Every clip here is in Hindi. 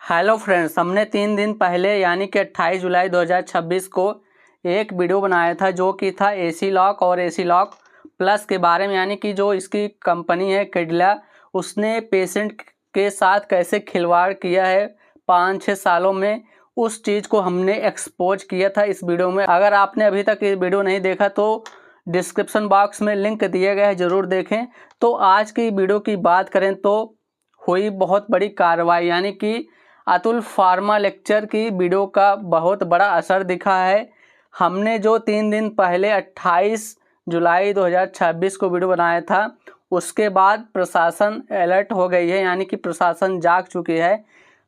हेलो फ्रेंड्स, हमने 3 दिन पहले यानी कि 28 जुलाई 2026 को एक वीडियो बनाया था जो कि था एसी लॉक और एसी लॉक प्लस के बारे में। यानी कि जो इसकी कंपनी है कैडिला, उसने पेशेंट के साथ कैसे खिलवाड़ किया है 5-6 सालों में, उस चीज़ को हमने एक्सपोज किया था इस वीडियो में। अगर आपने अभी तक ये वीडियो नहीं देखा तो डिस्क्रिप्शन बॉक्स में लिंक दिया गया है, ज़रूर देखें। तो आज की वीडियो की बात करें तो हुई बहुत बड़ी कार्रवाई, यानी कि अतुल फार्मा लेक्चर की वीडियो का बहुत बड़ा असर दिखा है। हमने जो 3 दिन पहले 28 जुलाई 2026 को वीडियो बनाया था, उसके बाद प्रशासन अलर्ट हो गई है, यानी कि प्रशासन जाग चुकी है।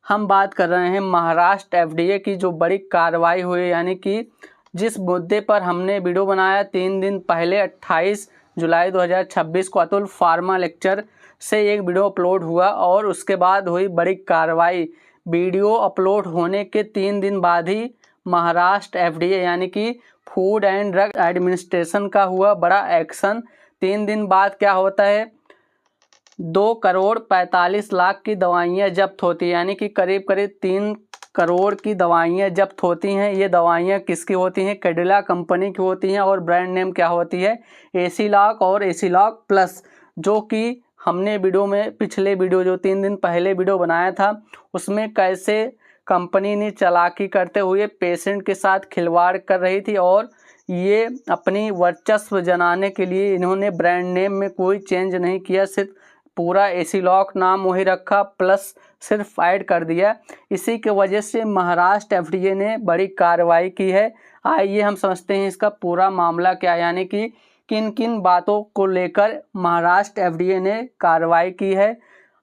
हम बात कर रहे हैं महाराष्ट्र एफडीए की जो बड़ी कार्रवाई हुई, यानी कि जिस मुद्दे पर हमने वीडियो बनाया 3 दिन पहले 28 जुलाई 2026 को अतुल फार्मा लेक्चर से एक वीडियो अपलोड हुआ और उसके बाद हुई बड़ी कार्रवाई। वीडियो अपलोड होने के 3 दिन बाद ही महाराष्ट्र एफडीए यानी कि फूड एंड ड्रग एडमिनिस्ट्रेशन का हुआ बड़ा एक्शन। 3 दिन बाद क्या होता है, 2 करोड़ 45 लाख की दवाइयाँ जब्त होती हैं, यानी कि करीब करीब 3 करोड़ की दवाइयाँ जब्त होती हैं। ये दवाइयाँ किसकी होती हैं? कैडिला कंपनी की होती हैं और ब्रांड नेम क्या होती है? एसी लॉक और एसी लॉक प्लस, जो कि हमने वीडियो में पिछले वीडियो जो 3 दिन पहले वीडियो बनाया था उसमें कैसे कंपनी ने चालाकी करते हुए पेशेंट के साथ खिलवाड़ कर रही थी और ये अपनी वर्चस्व जनाने के लिए इन्होंने ब्रांड नेम में कोई चेंज नहीं किया, सिर्फ पूरा एसी लॉक नाम वही रखा प्लस सिर्फ ऐड कर दिया। इसी के वजह से महाराष्ट्र एफडीए ने बड़ी कार्रवाई की है। आइए हम समझते हैं इसका पूरा मामला क्या है, यानी कि किन किन बातों को लेकर महाराष्ट्र एफडीए ने कार्रवाई की है।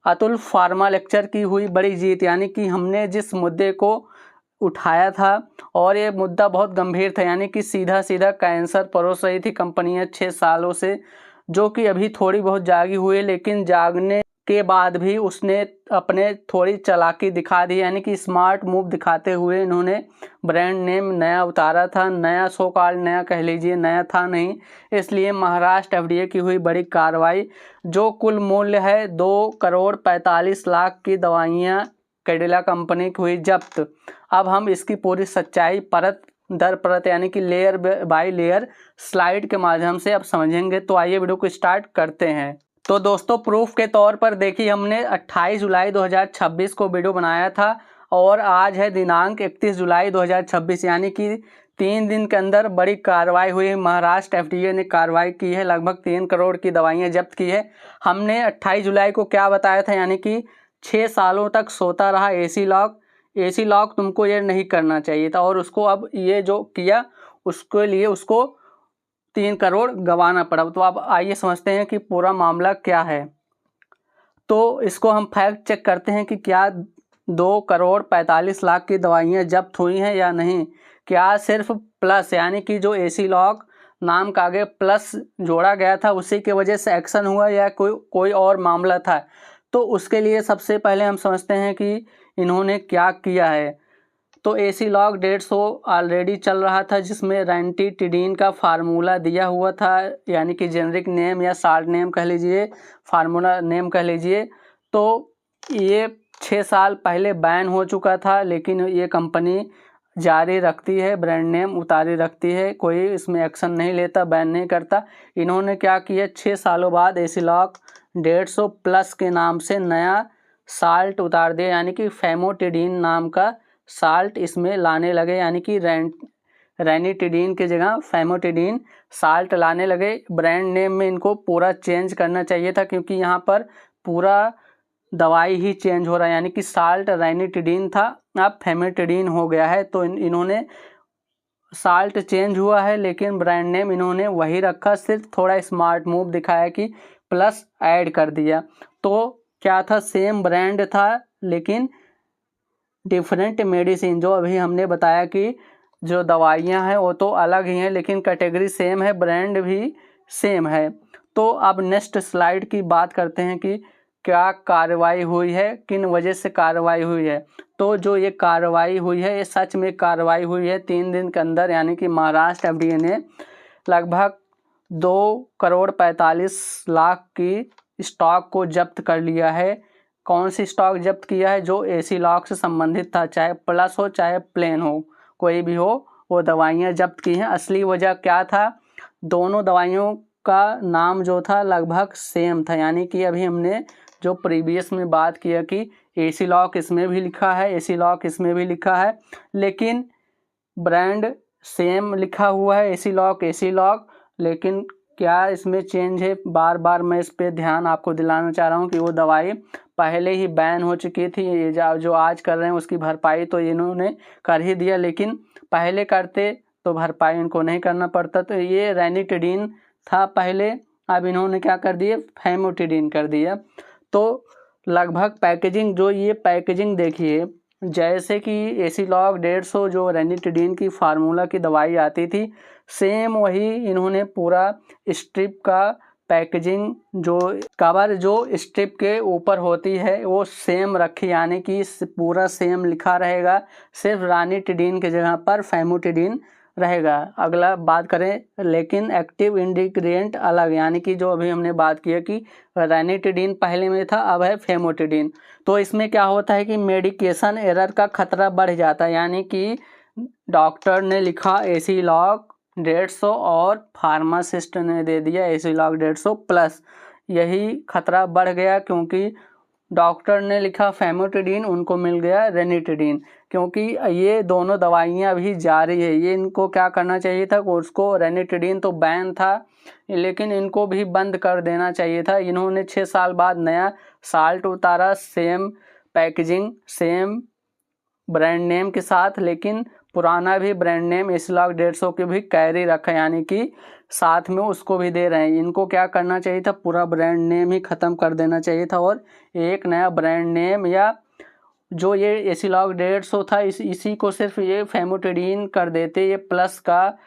अतुल फार्मा लेक्चर की हुई बड़ी जीत, यानी कि हमने जिस मुद्दे को उठाया था और ये मुद्दा बहुत गंभीर था, यानी कि सीधा सीधा कैंसर परोस रही थी कंपनियां 6 सालों से, जो कि अभी थोड़ी बहुत जागी हुई है, लेकिन जागने के बाद भी उसने अपने थोड़ी चालाकी दिखा दी, यानी कि स्मार्ट मूव दिखाते हुए इन्होंने ब्रांड नेम नया उतारा था। नया सो कॉल्ड नया कह लीजिए, नया था नहीं, इसलिए महाराष्ट्र एफडीए की हुई बड़ी कार्रवाई। जो कुल मूल्य है 2 करोड़ 45 लाख की दवाइयाँ कैडिला कंपनी की हुई जब्त। अब हम इसकी पूरी सच्चाई परत दर परत यानी कि लेयर बाय लेयर स्लाइड के माध्यम से अब समझेंगे। तो आइए वीडियो को स्टार्ट करते हैं। तो दोस्तों, प्रूफ के तौर पर देखिए, हमने 28 जुलाई 2026 को वीडियो बनाया था और आज है दिनांक 31 जुलाई 2026, यानी कि 3 दिन के अंदर बड़ी कार्रवाई हुई। महाराष्ट्र एफडीए ने कार्रवाई की है, लगभग 3 करोड़ की दवाइयाँ जब्त की है। हमने 28 जुलाई को क्या बताया था, यानी कि 6 सालों तक सोता रहा एसी लॉक। एसी लॉक तुमको ये नहीं करना चाहिए था और उसको अब ये जो किया उसके लिए उसको 3 करोड़ गंवाना पड़ा। तो अब आइए समझते हैं कि पूरा मामला क्या है। तो इसको हम फैक्ट चेक करते हैं कि क्या 2 करोड़ 45 लाख की दवाइयाँ जब्त हुई हैं या नहीं। क्या सिर्फ प्लस, यानी कि जो एसी लॉक नाम का आगे प्लस जोड़ा गया था उसी की वजह से एक्शन हुआ या कोई और मामला था? तो उसके लिए सबसे पहले हम समझते हैं कि इन्होंने क्या किया है। तो एसी लॉक 150 ऑलरेडी चल रहा था, जिसमें रेंटीटिडीन का फार्मूला दिया हुआ था, यानी कि जेनरिक नेम या शार्ट नेम कह लीजिए, फार्मूला नेम कह लीजिए। तो ये 6 साल पहले बैन हो चुका था, लेकिन ये कंपनी जारी रखती है, ब्रांड नेम उतारी रखती है, कोई इसमें एक्शन नहीं लेता, बैन नहीं करता। इन्होंने क्या किया, 6 सालों बाद एसी लॉक 150 प्लस के नाम से नया साल्ट उतार दिया, यानी कि फेमोटिडीन नाम का साल्ट इसमें लाने लगे, यानी कि रेनिटिडीन की जगह फेमोटिडीन साल्ट लाने लगे। ब्रांड नेम में इनको पूरा चेंज करना चाहिए था, क्योंकि यहाँ पर पूरा दवाई ही चेंज हो रहा है, यानी कि साल्ट रेनिटिडीन था अब फेमोटिडीन हो गया है। तो इन्होंने साल्ट चेंज हुआ है लेकिन ब्रांड नेम इन्होंने वही रखा, सिर्फ थोड़ा स्मार्ट मूव दिखाया कि प्लस ऐड कर दिया। तो क्या था, सेम ब्रांड था लेकिन डिफरेंट मेडिसिन। जो अभी हमने बताया कि जो दवाइयां हैं वो तो अलग ही हैं, लेकिन कैटेगरी सेम है, ब्रांड भी सेम है। तो अब नेक्स्ट स्लाइड की बात करते हैं कि क्या कार्रवाई हुई है, किन वजह से कार्रवाई हुई है। तो जो ये कार्रवाई हुई है, ये सच में कार्रवाई हुई है 3 दिन के अंदर, यानी कि महाराष्ट्र एफडीए ने लगभग 2 करोड़ 45 लाख की स्टॉक को जब्त कर लिया है। कौन सी स्टॉक जब्त किया है? जो एसी लॉक से संबंधित था, चाहे प्लस हो चाहे प्लेन हो, कोई भी हो, वो दवाइयाँ जब्त की हैं। असली वजह क्या था? दोनों दवाइयों का नाम जो था लगभग सेम था, यानी कि अभी हमने जो प्रीवियस में बात किया कि एसी लॉक इसमें भी लिखा है, एसी लॉक इसमें भी लिखा है, लेकिन ब्रांड सेम लिखा हुआ है, एसी लॉक, लेकिन क्या इसमें चेंज है? बार बार मैं इस पे ध्यान आपको दिलाना चाह रहा हूँ कि वो दवाई पहले ही बैन हो चुकी थी। ये जो आज कर रहे हैं उसकी भरपाई तो इन्होंने कर ही दिया, लेकिन पहले करते तो भरपाई इनको नहीं करना पड़ता। तो ये रेनिटिडीन था पहले, अब इन्होंने क्या कर दिए? फैमोटिडीन कर दिया। तो लगभग पैकेजिंग, जो ये पैकेजिंग देखिए, जैसे कि एसी लॉक 150 जो रेनिटिडीन की फार्मूला की दवाई आती थी, सेम वही इन्होंने पूरा स्ट्रिप का पैकेजिंग, जो कवर जो स्ट्रिप के ऊपर होती है वो सेम रखी, यानी कि पूरा सेम लिखा रहेगा, सिर्फ रेनिटिडीन की जगह पर फैमोटिडीन रहेगा। अगला बात करें, लेकिन एक्टिव इंग्रेडिएंट अलग, यानी कि जो अभी हमने बात किया कि रेनिटिडीन पहले में था, अब है फैमोटिडीन। तो इसमें क्या होता है कि मेडिकेशन एरर का खतरा बढ़ जाता है, यानी कि डॉक्टर ने लिखा एसी लॉक 150 और फार्मासिस्ट ने दे दिया एसी लॉक 150 प्लस, यही खतरा बढ़ गया, क्योंकि डॉक्टर ने लिखा फैमोटिडीन, उनको मिल गया रेनिटिडीन। क्योंकि ये दोनों दवाइयाँ अभी जारी है, ये इनको क्या करना चाहिए था? उसको रेनिटिडीन तो बैन था, लेकिन इनको भी बंद कर देना चाहिए था। इन्होंने 6 साल बाद नया साल्ट उतारा, same packaging, same brand name के साथ, लेकिन पुराना भी ब्रांड नेम एसी लॉक 150 की भी कैरी रखा, यानी कि साथ में उसको भी दे रहे हैं। इनको क्या करना चाहिए था? पूरा ब्रांड नेम ही ख़त्म कर देना चाहिए था और एक नया ब्रांड नेम, या जो ये एसी लॉक 150 था इसी को सिर्फ ये फैमोटिडीन कर देते, ये प्लस का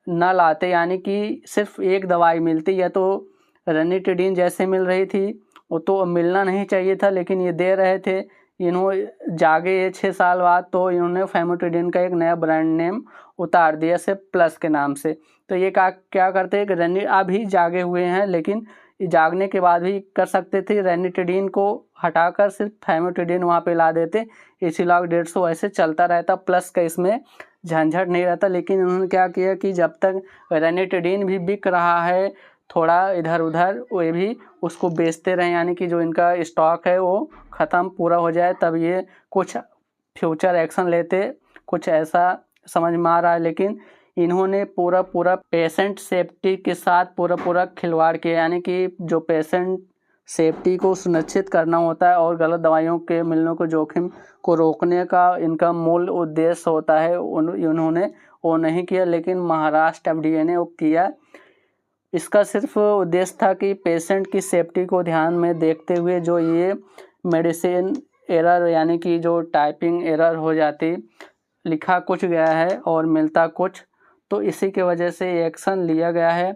न लाते, यानी कि सिर्फ एक दवाई मिलती, या तो रेनिटिडीन जैसे मिल रही थी वो तो मिलना नहीं चाहिए था, लेकिन ये दे रहे थे। इन्होंने जागे ये 6 साल बाद, तो इन्होंने फैमोटिडीन का एक नया ब्रांड नेम उतार दिया सिर्फ प्लस के नाम से। तो ये क्या करते हैं कि अभी जागे हुए हैं, लेकिन जागने के बाद भी कर सकते थे, रेनिटिडीन को हटाकर सिर्फ फैमोटिडीन वहाँ पे ला देते, एसी लॉक 150 ऐसे चलता रहता, प्लस का इसमें झंझट नहीं रहता। लेकिन उन्होंने क्या किया कि जब तक रेनिटिडीन भी बिक रहा है थोड़ा इधर उधर, वो भी उसको बेचते रहे, यानी कि जो इनका स्टॉक है वो ख़त्म पूरा हो जाए, तब ये कुछ फ्यूचर एक्शन लेते, कुछ ऐसा समझ में आ रहा है। लेकिन इन्होंने पूरा पेशेंट सेफ्टी के साथ पूरा खिलवाड़ किया, यानी कि जो पेशेंट सेफ्टी को सुनिश्चित करना होता है और गलत दवाइयों के मिलने को जोखिम को रोकने का इनका मूल उद्देश्य होता है, उन्होंने वो नहीं किया, लेकिन महाराष्ट्र FDA ने वो किया। इसका सिर्फ उद्देश्य था कि पेशेंट की सेफ्टी को ध्यान में देखते हुए जो ये मेडिसिन एरर, यानी कि जो टाइपिंग एरर हो जाती, लिखा कुछ गया है और मिलता कुछ, तो इसी के वजह से एक्शन लिया गया है।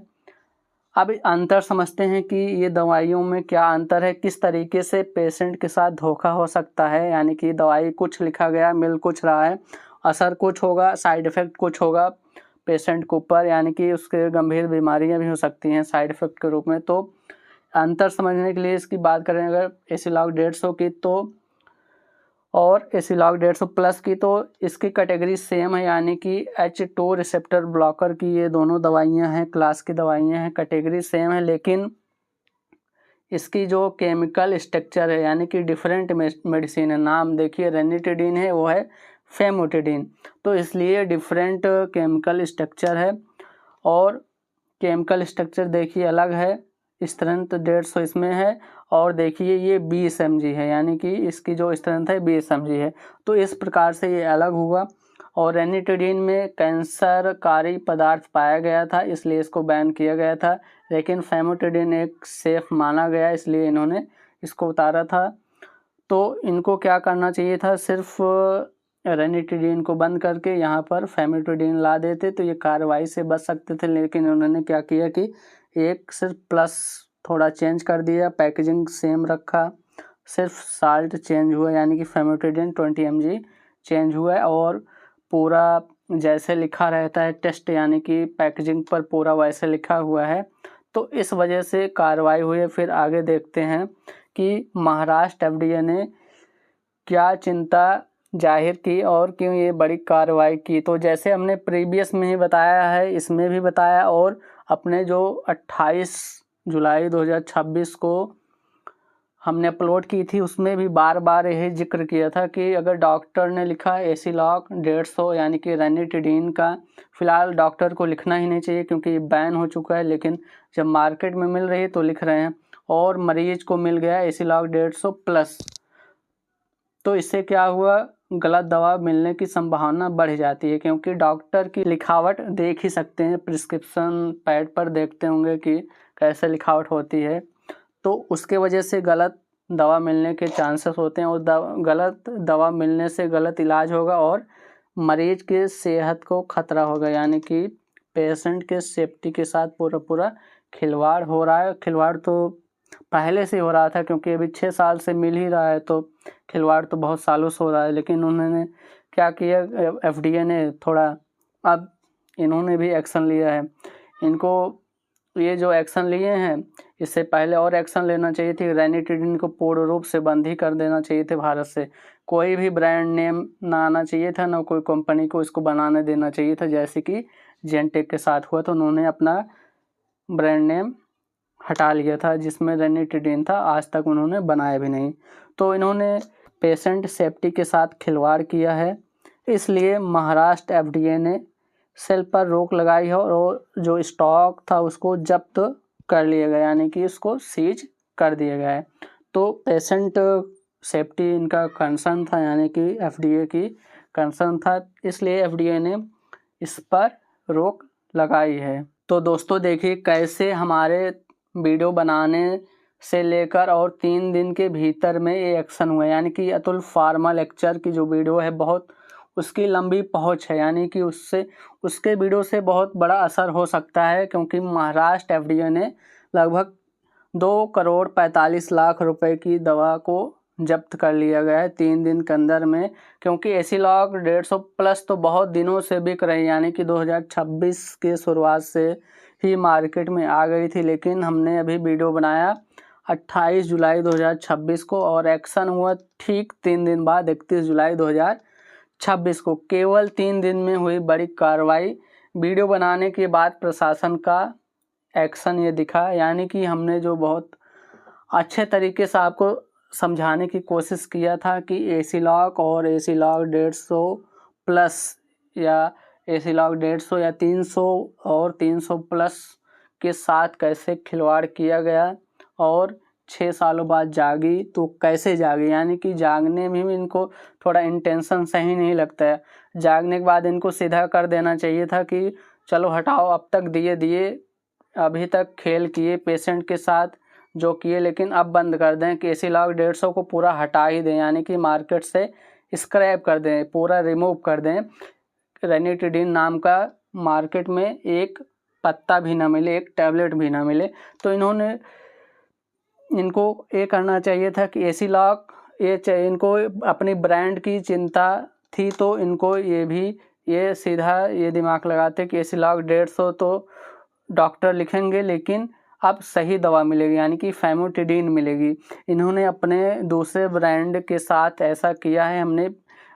अब अंतर समझते हैं कि ये दवाइयों में क्या अंतर है, किस तरीके से पेशेंट के साथ धोखा हो सकता है, यानी कि दवाई कुछ लिखा गया, मिल कुछ रहा है, असर कुछ होगा, साइड इफ़ेक्ट कुछ होगा पेशेंट के ऊपर, यानी कि उसके गंभीर बीमारियां भी हो सकती हैं साइड इफ़ेक्ट के रूप में। तो अंतर समझने के लिए इसकी बात करें अगर एसी लॉक 150 की तो और एसी लॉक 150 प्लस की, तो इसकी कैटेगरी सेम है, यानी कि H2 रिसेप्टर ब्लॉकर की ये दोनों दवाइयां हैं, क्लास की दवाइयां हैं, कैटेगरी सेम है, लेकिन इसकी जो केमिकल स्ट्रक्चर है, यानी कि डिफरेंट मेडिसिन है। नाम देखिए रेनिटिडीन है, वो है फैमोटिडीन, तो इसलिए डिफरेंट केमिकल स्ट्रक्चर है, और केमिकल स्ट्रक्चर देखिए अलग है। स्ट्रेंथ 150 इसमें है, और देखिए ये 20 mg है, यानी कि इसकी जो स्ट्रेंथ है 20 mg है, तो इस प्रकार से ये अलग हुआ। और रेनिटिडीन में कैंसरकारी पदार्थ पाया गया था, इसलिए इसको बैन किया गया था, लेकिन फैमोटिडीन एक सेफ माना गया, इसलिए इन्होंने इसको उतारा था। तो इनको क्या करना चाहिए था? सिर्फ रेनिटिडीन को बंद करके यहाँ पर फैमोटिडीन ला देते, तो ये कार्रवाई से बच सकते थे, लेकिन उन्होंने क्या किया कि एक सिर्फ प्लस थोड़ा चेंज कर दिया, पैकेजिंग सेम रखा, सिर्फ साल्ट चेंज हुआ, यानी कि फैमोटिडीन 20 mg चेंज हुआ, और पूरा जैसे लिखा रहता है टेस्ट, यानी कि पैकेजिंग पर पूरा वैसे लिखा हुआ है, तो इस वजह से कार्रवाई हुई है। फिर आगे देखते हैं कि महाराष्ट्र एफडीए ने क्या चिंता जाहिर की और क्यों ये बड़ी कार्रवाई की। तो जैसे हमने प्रीवियस में ही बताया है, इसमें भी बताया, और अपने जो 28 जुलाई 2026 को हमने अपलोड की थी उसमें भी बार बार यही जिक्र किया था कि अगर डॉक्टर ने लिखा एसिलॉक 150 यानी कि रेनिटिडीन का, फ़िलहाल डॉक्टर को लिखना ही नहीं चाहिए क्योंकि बैन हो चुका है, लेकिन जब मार्केट में मिल रही है तो लिख रहे हैं, और मरीज को मिल गया एसिलॉक 150 प्लस, तो इससे क्या हुआ, गलत दवा मिलने की संभावना बढ़ जाती है क्योंकि डॉक्टर की लिखावट देख ही सकते हैं, प्रिस्क्रिप्शन पैड पर देखते होंगे कि कैसे लिखावट होती है, तो उसके वजह से गलत दवा मिलने के चांसेस होते हैं, और गलत दवा मिलने से गलत इलाज होगा और मरीज के सेहत को खतरा होगा, यानी कि पेशेंट के सेफ्टी के साथ पूरा खिलवाड़ हो रहा है। खिलवाड़ तो पहले से हो रहा था क्योंकि अभी 6 साल से मिल ही रहा है, तो खिलवाड़ तो बहुत सालों से हो रहा है, लेकिन उन्होंने क्या किया, एफडीए ने थोड़ा अब इन्होंने भी एक्शन लिया है। इनको ये जो एक्शन लिए हैं इससे पहले और एक्शन लेना चाहिए थी, रेनिटिडीन को पूर्ण रूप से बंद ही कर देना चाहिए थे, भारत से कोई भी ब्रांड नेम ना आना चाहिए था, ना कोई कंपनी को इसको बनाने देना चाहिए था, जैसे कि जेनटेक के साथ हुआ, तो उन्होंने अपना ब्रांड नेम हटा लिया था जिसमें रेनिटिडीन था, आज तक उन्होंने बनाया भी नहीं। तो इन्होंने पेशेंट सेफ्टी के साथ खिलवाड़ किया है, इसलिए महाराष्ट्र एफडीए ने सेल पर रोक लगाई है और जो स्टॉक था उसको जब्त कर लिया गया, यानी कि उसको सीज कर दिया गया है। तो पेशेंट सेफ्टी इनका कंसर्न था, यानी कि एफडीए की कंसर्न था, इसलिए एफडीए ने इस पर रोक लगाई है। तो दोस्तों देखिए कैसे हमारे वीडियो बनाने से लेकर और 3 दिन के भीतर में ये एक्शन हुआ, यानी कि अतुल फार्मा लेक्चर की जो वीडियो है बहुत उसकी लंबी पहुंच है, यानी कि उसके वीडियो से बहुत बड़ा असर हो सकता है क्योंकि महाराष्ट्र एफडीए ने लगभग 2 करोड़ 45 लाख रुपए की दवा को जब्त कर लिया गया है 3 दिन के अंदर में, क्योंकि एसिलॉक 150 प्लस तो बहुत दिनों से बिक रही, यानी कि 2026 के शुरुआत से ही मार्केट में आ गई थी, लेकिन हमने अभी वीडियो बनाया 28 जुलाई 2026 को और एक्शन हुआ ठीक 3 दिन बाद 31 जुलाई 2026 को। केवल 3 दिन में हुई बड़ी कार्रवाई, वीडियो बनाने के बाद प्रशासन का एक्शन ये दिखा, यानी कि हमने जो बहुत अच्छे तरीके से आपको समझाने की कोशिश किया था कि एसिलॉक और एसिलॉक 150 प्लस या एसिलॉक 150 या 300 और 300 प्लस के साथ कैसे खिलवाड़ किया गया, और 6 सालों बाद जागी तो कैसे जागी, यानी कि जागने में भी इनको थोड़ा इंटेंशन सही नहीं लगता है। जागने के बाद इनको सीधा कर देना चाहिए था कि चलो हटाओ, अब तक दिए अभी तक खेल किए पेशेंट के साथ जो किए, लेकिन अब बंद कर दें कि एसिलॉक 150 को पूरा हटा ही दें, यानी कि मार्केट से स्क्रैप कर दें, पूरा रिमूव कर दें, रेनिटिडीन नाम का मार्केट में एक पत्ता भी ना मिले, एक टैबलेट भी ना मिले। तो इनको ये करना चाहिए था कि एसिलॉक इनको अपनी ब्रांड की चिंता थी, तो इनको ये सीधा ये दिमाग लगाते कि एसिलॉक 150 तो डॉक्टर लिखेंगे लेकिन अब सही दवा मिलेगी, यानी कि फैमोटिडीन मिलेगी। इन्होंने अपने दूसरे ब्रांड के साथ ऐसा किया है। हमने,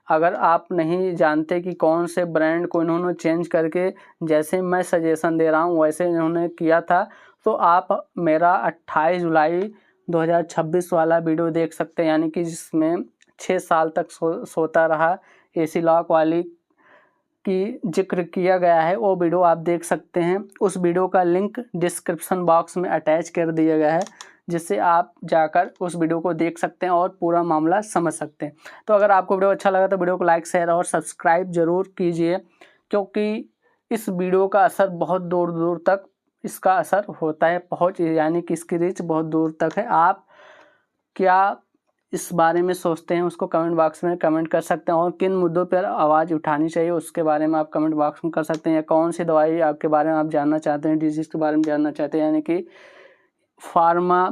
अगर आप नहीं जानते कि कौन से ब्रांड को इन्होंने चेंज करके, जैसे मैं सजेशन दे रहा हूँ वैसे इन्होंने किया था, तो आप मेरा 28 जुलाई 2026 वाला वीडियो देख सकते हैं, यानी कि जिसमें 6 साल तक सोता रहा एसिलॉक वाली की जिक्र किया गया है, वो वीडियो आप देख सकते हैं। उस वीडियो का लिंक डिस्क्रिप्शन बॉक्स में अटैच कर दिया गया है, जिससे आप जाकर उस वीडियो को देख सकते हैं और पूरा मामला समझ सकते हैं। तो अगर आपको वीडियो अच्छा लगा तो वीडियो को लाइक, शेयर और सब्सक्राइब जरूर कीजिए, क्योंकि इस वीडियो का असर बहुत दूर दूर तक इसका असर होता है, पहुँच, यानी कि इसकी रीच बहुत दूर तक है। आप क्या इस बारे में सोचते हैं उसको कमेंट बॉक्स में कमेंट कर सकते हैं, और किन मुद्दों पर आवाज़ उठानी चाहिए उसके बारे में आप कमेंट बॉक्स में कर सकते हैं, या कौन सी दवाई आपके बारे में आप जानना चाहते हैं, डिजीज़ के बारे में जानना चाहते हैं, यानी कि फार्मा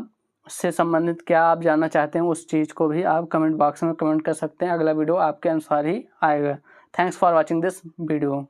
से संबंधित क्या आप जानना चाहते हैं, उस चीज़ को भी आप कमेंट बॉक्स में कमेंट कर सकते हैं। अगला वीडियो आपके अनुसार ही आएगा। Thanks for watching this video.